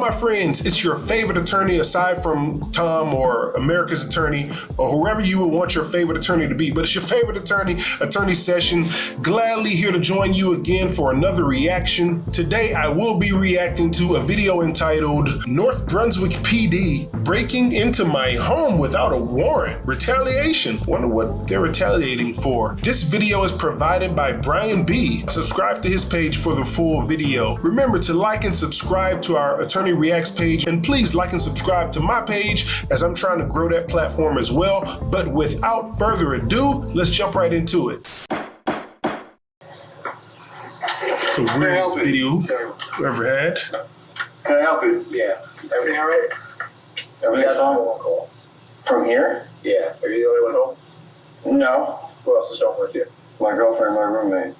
my friends, it's your favorite attorney aside from Tom or America's Attorney or whoever you would want your favorite attorney to be, but it's your favorite attorney, Attorney Session. Gladly here to join you again for another reaction. Today, I will be reacting to a video entitled North Brunswick PD breaking into my home without a warrant. Retaliation. Wonder what they're retaliating for. This video is provided by Brian B. Subscribe to his page for the full video. Remember to like and subscribe to our Attorney Reacts page, and please like and subscribe to my page as I'm trying to grow that platform as well. But without further ado, let's jump right into it. The weirdest video I've ever had. Can I help you? Yeah. Everything all right? Everything's fine? Call. From here? Yeah. Are you the only one home? No. Who else is home with you? My girlfriend, my roommate.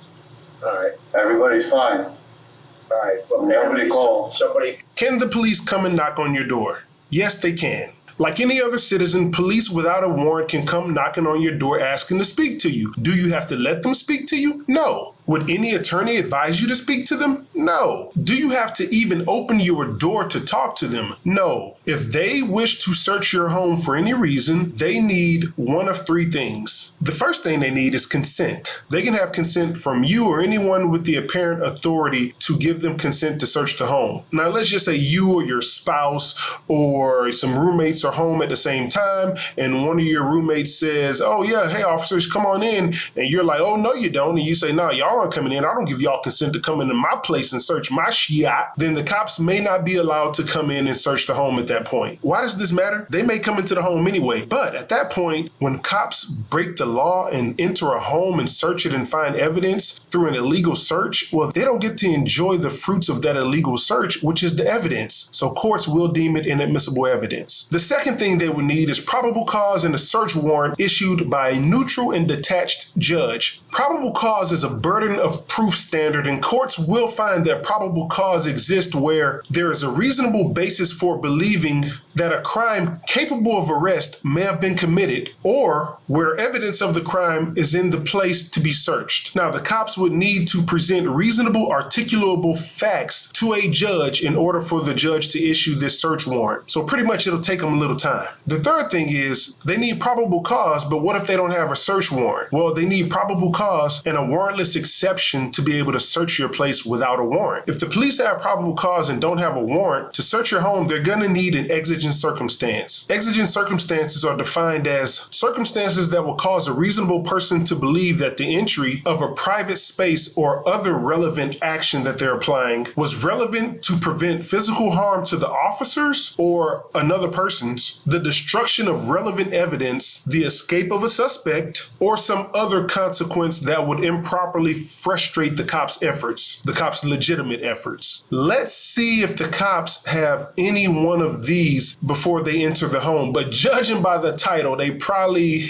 All right. Everybody's fine. All right. Well, Nobody called. Somebody. Can the police come and knock on your door? Yes, they can. Like any other citizen, police without a warrant can come knocking on your door asking to speak to you. Do you have to let them speak to you? No. Would any attorney advise you to speak to them? No. Do you have to even open your door to talk to them? No. If they wish to search your home for any reason, they need one of three things. The first thing they need is consent. They can have consent from you or anyone with the apparent authority to give them consent to search the home. Now, let's just say you or your spouse or some roommates are home at the same time, and one of your roommates says, oh yeah, hey officers, come on in. And you're like, oh no you don't. And you say, no, y'all aren't coming in. I don't give y'all consent to come into my place and search my shit. Then the cops may not be allowed to come in and search the home at that point. Why does this matter? They may come into the home anyway. But at that point, when cops break the law and enter a home and search it and find evidence through an illegal search, well, they don't get to enjoy the fruits of that illegal search, which is the evidence. So courts will deem it inadmissible evidence. The second thing they would need is probable cause and a search warrant issued by a neutral and detached judge. Probable cause is a burden of proof standard, and courts will find that probable cause exists where there is a reasonable basis for believing that a crime capable of arrest may have been committed, or where evidence of the crime is in the place to be searched. Now, the cops would need to present reasonable, articulable facts to a judge in order for the judge to issue this search warrant. So pretty much it'll take them a little time. The third thing is they need probable cause, but what if they don't have a search warrant? Well, they need probable cause and a warrantless exception to be able to search your place without a warrant. If the police have probable cause and don't have a warrant to search your home, they're gonna need an exigent circumstance. Exigent circumstances are defined as circumstances that will cause a reasonable person to believe that the entry of a private space or other relevant action that they're applying was relevant to prevent physical harm to the officers or another person's, the destruction of relevant evidence, the escape of a suspect, or some other consequence that would improperly frustrate the cops' efforts, the cops' legitimate efforts. Let's see if the cops have any one of these before they enter the home, but judging by the title, they probably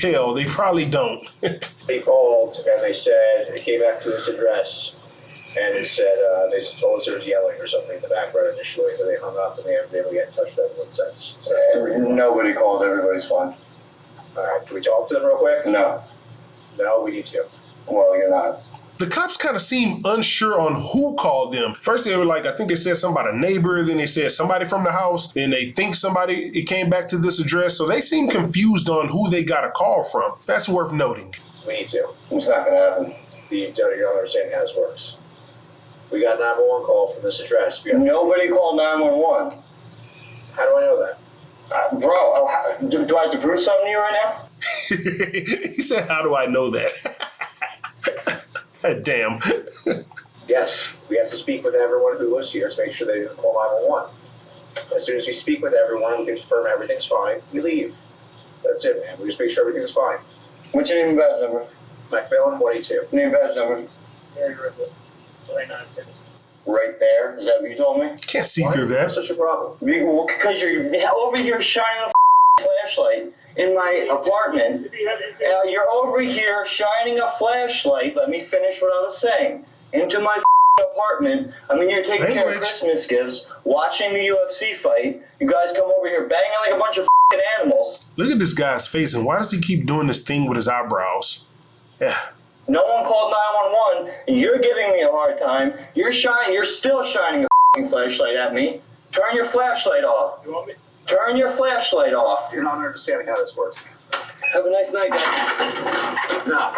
don't. They called and they said, they came back to this address and it said, they told us there was yelling or something in the background initially, but they hung up and they haven't been able to get in touch with everyone since. So Nobody called. Everybody's fine. all right, can we talk to them real quick? No. No, we need to. Well, you're not. The cops kind of seem unsure on who called them. First, they were like, I think they said something about a neighbor. Then they said somebody from the house. And they think it came back to this address. So they seem confused on who they got a call from. That's worth noting. We need to. It's not going to happen. You don't understand how this works. We got a 911 call from this address. Nobody called 911. How do I know that? Bro, do I have to prove something to you right now? He said, how do I know that? Damn. Yes, we have to speak with everyone who lives here to make sure they didn't call 911. As soon as we speak with everyone, we confirm everything's fine, we leave. That's it, man. We just make sure everything's fine. What's your name and badge number? Macmillan 182. Name and badge number? Right there? Is that what you told me? Can't see through that. What's such a problem? Because you're over here shining a flashlight in my apartment. You're over here shining a flashlight. Let me finish what I was saying. Into my apartment. I mean, you're taking care of Christmas gifts, watching the UFC fight. You guys come over here banging like a bunch of animals. Look at this guy's face, and why does he keep doing this thing with his eyebrows? Yeah. No one called 911, and you're giving me a hard time. You're still shining a flashlight at me. Turn your flashlight off. You want me? Turn your flashlight off. You're not understanding how this works. Have a nice night, guys. No.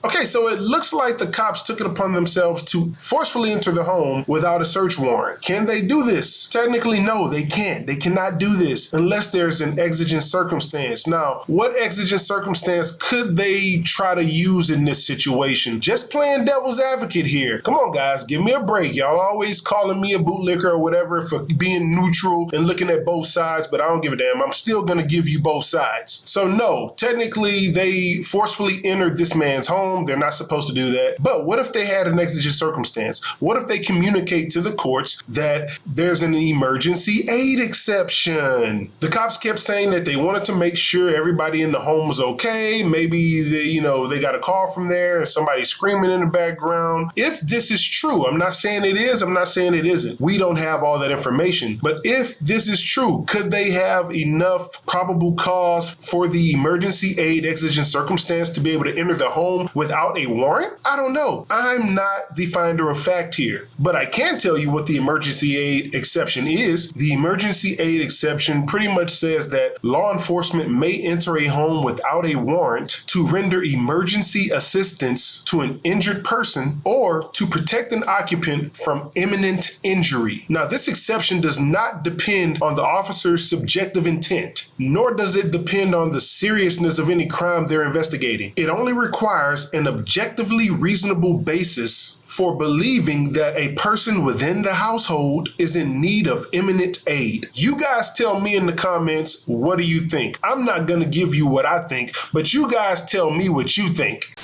Okay, so it looks like the cops took it upon themselves to forcefully enter the home without a search warrant. Can they do this? Technically, no, they can't. They cannot do this unless there's an exigent circumstance. Now, what exigent circumstance could they try to use in this situation? Just playing devil's advocate here. Come on, guys, give me a break. Y'all always calling me a bootlicker or whatever for being neutral and looking at both sides, but I don't give a damn. I'm still going to give you both sides. So no, technically, they forcefully entered this man's home. They're not supposed to do that. But what if they had an exigent circumstance? What if they communicate to the courts that there's an emergency aid exception? The cops kept saying that they wanted to make sure everybody in the home was okay. Maybe they got a call from there and somebody screaming in the background. If this is true, I'm not saying it is, I'm not saying it isn't. We don't have all that information. But if this is true, could they have enough probable cause for the emergency aid exigent circumstance to be able to enter the home without a warrant? I don't know. I'm not the finder of fact here, but I can tell you what the emergency aid exception is. The emergency aid exception pretty much says that law enforcement may enter a home without a warrant to render emergency assistance to an injured person or to protect an occupant from imminent injury. Now, this exception does not depend on the officer's subjective intent, nor does it depend on the seriousness of any crime they're investigating. It only requires an objectively reasonable basis for believing that a person within the household is in need of imminent aid. You guys tell me in the comments, what do you think? I'm not going to give you what I think, but you guys tell me what you think.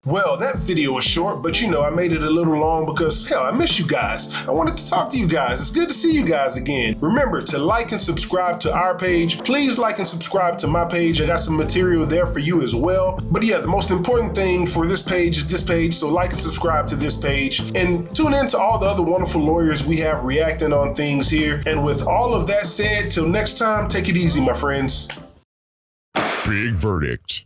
Well, that video was short, but I made it a little long because, hell, I miss you guys. I wanted to talk to you guys. It's good to see you guys again. Remember to like and subscribe to our page. Please like and subscribe to my page. I got some material there for you as well. But yeah, the most important thing for this page is this page, so like and subscribe to this page. And tune in to all the other wonderful lawyers we have reacting on things here. And with all of that said, till next time, take it easy, my friends. Big verdict.